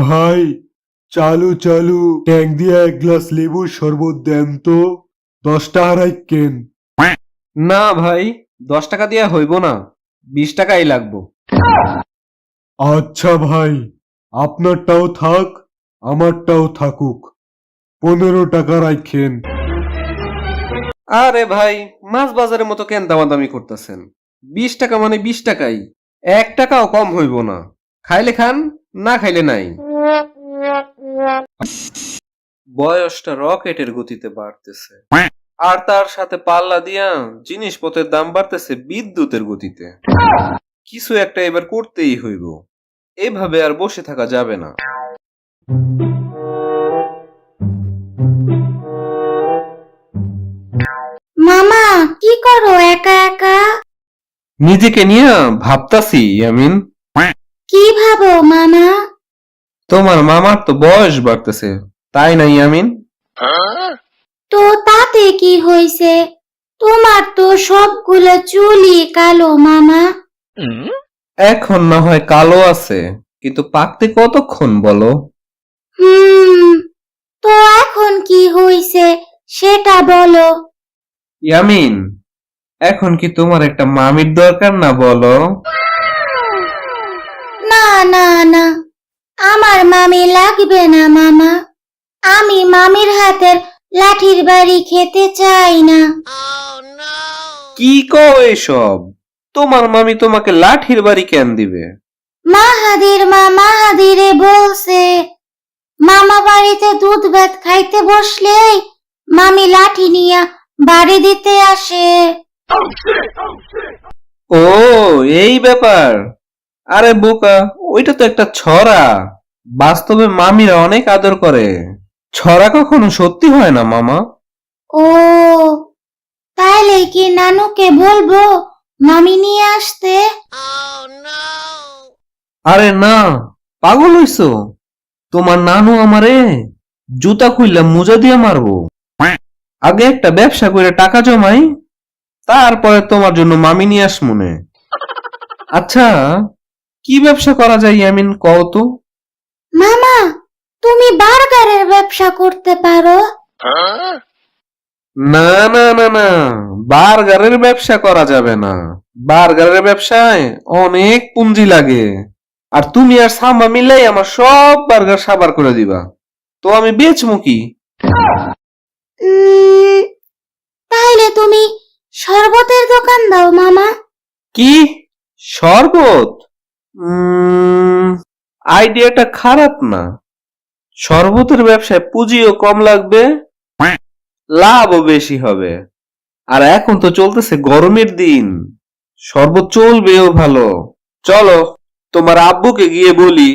ভাই, চালু চালু ট্যাঙ্ক দিয়া এক গ্লাস লেবুর শরবত দেন তো। 10 টাকা রাখেন। না ভাই, 10 টাকা দিয়ে হইব না, 20 টাকাই লাগবো। আচ্ছা ভাই, আপনারটাও থাক, আমারটাও থাকুক। 15 টাকা রাখেন। আরে ভাই, মাছ বাজারের মতো কেন দামাদামি করতেছেন? 20 টাকা মানে 20 টাকাই, 1 টাকাও কম হইব না। খাইলে খান, না খাইলে নাই। বয়সটা রকেটের গতিতে বাড়তেছে, আর তার সাথে পাল্লা দিয়া জিনিসপত্রের দাম বাড়তেছে বিদ্যুতের গতিতে। কিছু একটা এবার করতেই হইব, এভাবে আর বসে থাকা যাবে না। মামা, কি করো একা একা? নিজেকে নিয়ে ভাবতাছি ইয়ামিন। কি ভাবো মামা? তোমার মামার তো বয়স বাড়তেছে, তাই না ইয়ামিন? তো তাতে কি হয়েছে? তোমার তো সবগুলো চুলই কালো মামা। এখন না হয় কালো আছে, কিন্তু পাকতে কতক্ষণ বলো? হুম, তো এখন কি হয়েছে সেটা বলো। ইয়ামিন, এখন কি তোমার একটা মামির দরকার না বলো? না না না, আমার মামি লাগবে না মামা। আমি মামির হাতের লাঠির বাড়ি খেতে চাই না। কি কও এসব? তোমার মামি তোমাকে লাঠির বাড়ি কেন দিবে? মাহাদির মা মাহাদিরে বলছে, মামা বাড়িতে দুধ ভাত খাইতে বসলেই মামি লাঠি নিয়া বাড়ি দিতে আসে। ও, এই ব্যাপার। আরে বোকা, ওইটা তো একটা ছড়া। বাস্তবে মামিরা অনেক আদর করে, ছড়া কখনো সত্যি হয় না মামা। ও, তাইলে কি নানুকে বলবো মামি নিয়ে আসতে? আরে না, পাগল হইছো? তোমার নানু আমারে জুতা খুললা মুজা দিয়ে মারবো। আগে একটা ব্যবসা করে টাকা জমাই, তারপরে তোমার জন্য মামি নিয়ে আসমুনে। আচ্ছা, কি ব্যবসা করা যায় ইয়ামিন, কও তো? মামা, তুমি বার্গারের ব্যবসা করতে পারো। না না না না, বার্গারের ব্যবসা করা যাবে না। বার্গারের ব্যবসায় অনেক পুঁজি লাগে, আর তুমি আর সাম্বা মিলাই আমার সব বার্গার সাবার করে দিবা, তো আমি বেচমু কি? উম, তাইলে তুমি শরবতের দোকান দাও মামা। কি, শরবত? আইডিয়াটা খারাপ না। শরবতের ব্যবসায় পুঁজিও কম লাগবে, লাভও বেশি হবে। আর এখন তো চলতেছে গরমের দিন, শরবত চলবেও ভালো। চলো, তোমার আব্বুকে গিয়ে বলি।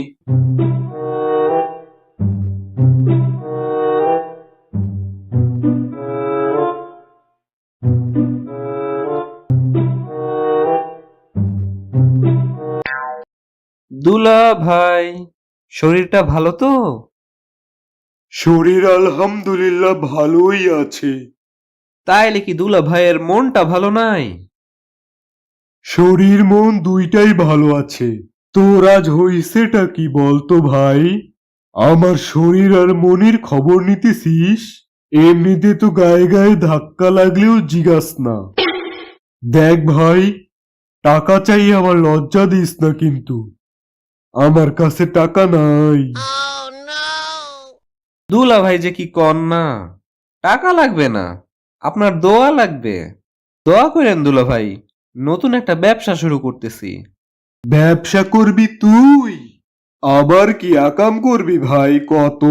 দুলা ভাই, শরীরটা ভালো তো? শরীর আলহামদুলিল্লাহ ভালোই আছে। তাইলে কি দুলা ভাইয়ের মনটা ভালো নাই? শরীর মন দুইটাই ভালো আছে। তোর আজ হইছেটা কি বলতো ভাই? আমার শরীর আর মনের খবর নিতেছিস? এমনিতে তো গায়ে গায়ে ধাক্কা লাগলেও জিগাস না। দেখ ভাই, টাকা চাই, আমার লজ্জা দিস না কিন্তু। আমার কাছে টাকা নাই। দুলা ভাই যে কি কন না, টাকা লাগবে না, আপনার দোয়া লাগবে। দোয়া করেন দুলা ভাই, নতুন একটা ব্যবসা শুরু করতেছি। ব্যবসা করবি তুই? আবার কি আকাম করবি ভাই কত?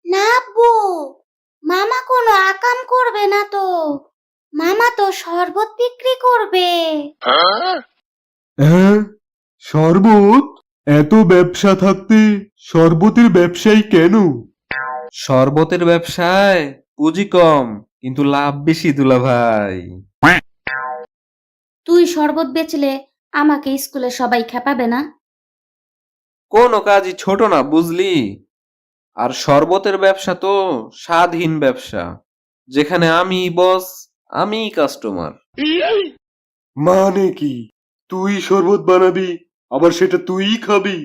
না আব্বু, মামা কোনো আকাম করবে না তো। মামা তো শরবত বিক্রি করবে। হ্যাঁ, শরবত? এত ব্যবসা থাকতে শরবতের ব্যবসায়ী কেন? শরবতের ব্যবসায় পুঁজি কম, কিন্তু লাভ বেশি দুলা ভাই। তুই শরবত বেচলে আমাকে স্কুলে সবাই খেপাবে না? কোনো কাজই ছোট না, বুঝলি? আর শরবতের ব্যবসা তো স্বাধীন ব্যবসা, যেখানে আমি বস, আমি কাস্টমার। মানে কি? তুই শরবত বানাবি, আবার সেটা তুইই খাবি?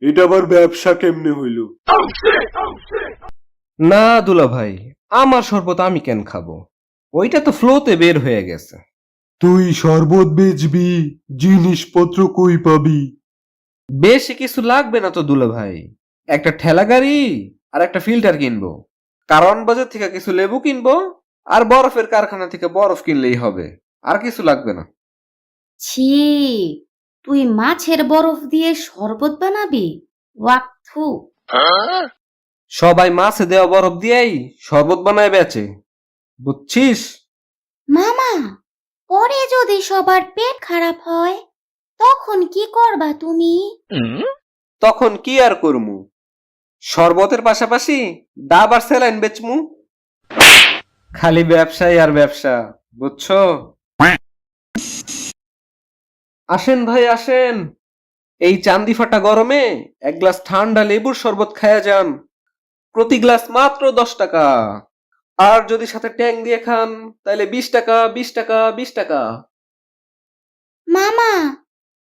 এটা আবার ব্যবসা কেমনে হইল? না দুলা ভাই, আমার শরবত আমি কেন খাবো? ওইটা তো ফ্লোতে বের হয়ে গেছে। তুই শরবত বেচবি, জিনিসপত্র কই পাবি? বেশি কিছু লাগবে না তো দুলা ভাই, একটা ঠেলা গাড়ি আর একটা ফিল্টার কিনবো, কারণ বাজার থেকে কিছু লেবু কিনবো, আর বরফের কারখানা থেকে বরফ কিনলেই হবে, আর কিছু লাগবে না। ছি, তুই মাছের বরফ দিয়ে শরবত বানাবি? ওয়াক্থু। সবাই মাছে দেওয়া বরফ দিয়েই শরবত বানায় বেচে, বুঝছিস? মামা, পরে যদি সবার পেট খারাপ হয় তখন কি করবা তুমি? তখন কি আর করমু, শরবতের পাশাপাশি ডাব আর স্যালাইন বেচমু। খালি ব্যবসাই আর ব্যবসা, বুঝছো? আসেন ভাই আসেন, এই চান্দি ফাটা গরমে এক গ্লাস ঠান্ডা লেবুর শরবত খায়া যান, প্রতি গ্লাস মাত্র 10 টাকা। আর যদি সাথে ট্যাং দিয়ে খান তাহলে 20 টাকা, 20 টাকা, 20 টাকা। মামা,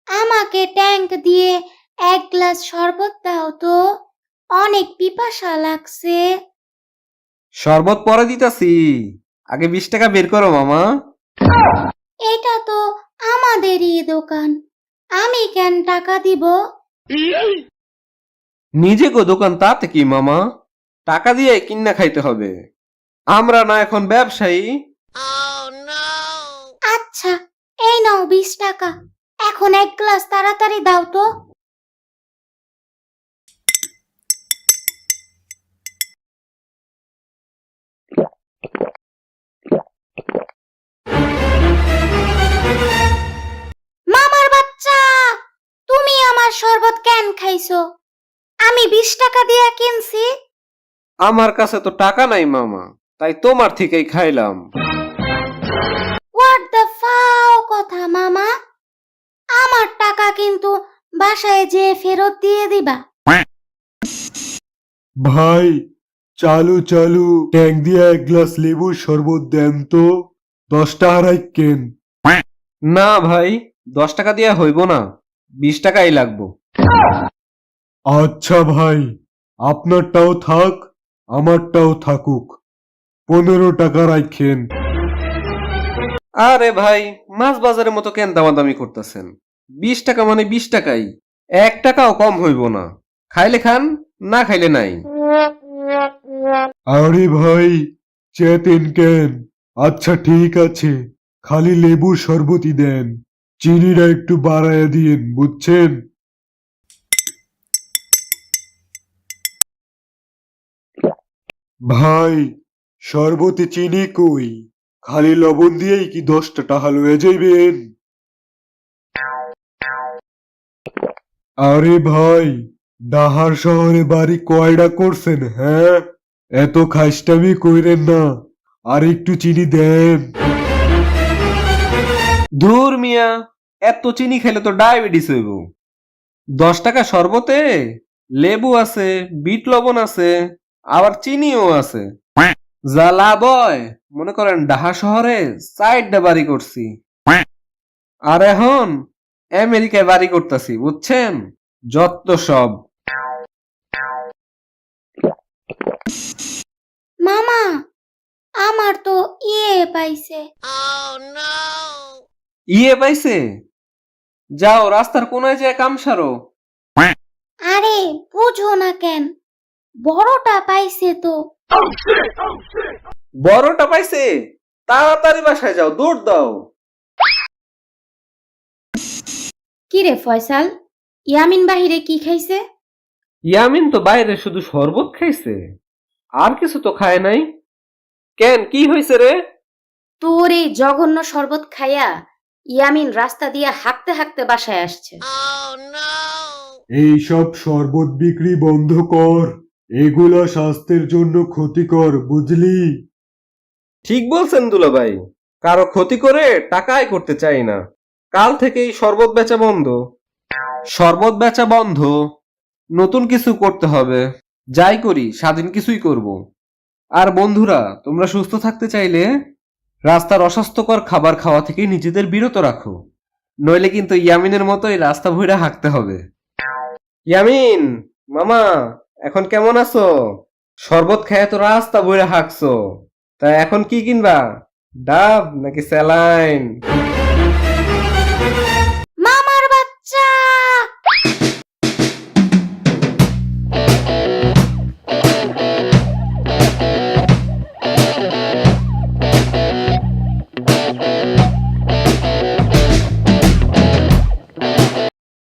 আমাকে ট্যাঙ্ক দিয়ে এক গ্লাস শরবত দাও তো, অনেক পিপাসা লাগছে। শরবত পরে দিতাছি, আগে 20 টাকা বের করো মামা। এটা তো আমাদেরই দোকান, আমি কেন টাকা দিব? নিজে গো দোকান, তাতে কি মামা, টাকা দিয়ে কিন্না খাইতে হবে, আমরা না এখন ব্যবসায়ী। আচ্ছা, এই নাও 20 টাকা, এখন এক গ্লাস তাড়াতাড়ি দাও তো। মামার বাচ্চা, তুমি আমার শরবত কেন খাইছো? আমি 20 টাকা দিয়ে কিনছি। আমার কাছে তো টাকা নাই মামা, তাই তোমার থেকেই খাইলাম। হোয়াট দ্য ফাও কথা মামা, আমার টাকা কিন্তু বাসায় যেয়ে ফেরত দিয়ে দিবা। ভাই, চালু চালু ট্যাঙ্ক দিয়ে এক গ্লাস লেবুর শরবত দেন তো, 10 টাকা রাখেন। না ভাই, 10 টাকা দিয়ে হইব না, 20 টাকাই লাগবো। আচ্ছা ভাই, আপনারটাও থাক, আমারটাও থাকুক, 15 টাকা রাখেন। আরে ভাই, মাছ বাজারের মতো কেন দামাদামি করতেছেন? 20 টাকা মানে 20 টাকাই, 1 টাকাও কম হইব না। খাইলে খান, না খাইলে নাই। আরে ভাই, চেতেন কেন? আচ্ছা ঠিক আছে, খালি লেবুর শরবতই দেন, চিনিটা একটু বাড়ায় দিয়েন, বুঝছেন? ভাই, শরবতে চিনি কই? খালি লবণ দিয়েই কি 10টা টাকা লয়ে যাইবেন? আরে ভাই, ডাহার শহরে বাড়ি কয়টা করছেন, হ্যাঁ? এত খাইস্টামি কইরেন না, আর একটু চিনি দেন। ধুর মিয়া, এত চিনি খেলে তো ডায়াবেটিস হইব। 10 টাকা শরবতে লেবু আছে, বিট লবণ আছে, আবার চিনিও আছে। যা লাভ হয় মনে করেন ঢাকা শহরে 4টা বাড়ি করছি, আর এখন আমেরিকায় বাড়ি করতেছি, বুঝছেন? যত সব। মামা, আমার তো পাইছে। ইয়ে পাইছে? যাও রাস্তার কোনায় যায় কাম সারো। আরে বুঝো না কেন, বড়টা পাইছে তো। বড়টা পাইছে? তাড়াতাড়ি বাসায় যাও, দৌড় দাও। কিরে ফয়সাল, ইয়ামিন বাহিরে কি খাইছে? ইয়ামিন তো বাইরে শুধু শরবত খাইছে, আর কিছু তো খায় নাই। কেন, কি হয়েছে রে? তোর এই জঘন্য শরবত খাইয়া ইয়ামিন রাস্তা দিয়ে হাঁকতে হাঁকতে বাসায় আসছে। এইসব শরবত বিক্রি বন্ধ কর, এগুলা স্বাস্থ্যের জন্য ক্ষতিকর, বুঝলি? ঠিক বলছেন দুলাভাই, কারো ক্ষতি করে টাকা আয় করতে চাই না। কাল থেকেই শরবত বেচা বন্ধ। শরবত বেচা বন্ধ, নতুন কিছু করতে হবে। যাই করি স্বাধীন কিছুই করব। আর বন্ধুরা, তোমরা সুস্থ থাকতে চাইলে রাস্তার অস্বাস্থ্যকর খাবার খাওয়া থেকে নিজেদের বিরত রাখো, নইলে কিন্তু ইয়ামিনের মতোই রাস্তা ভুইরা হাঁকতে হবে। ইয়ামিন, মামা, এখন কেমন আছো? শরবত খেয়ে তো রাস্তা বইরা হাঁকছো, তা এখন কি কিনবা? ডাব নাকি স্যালাইন?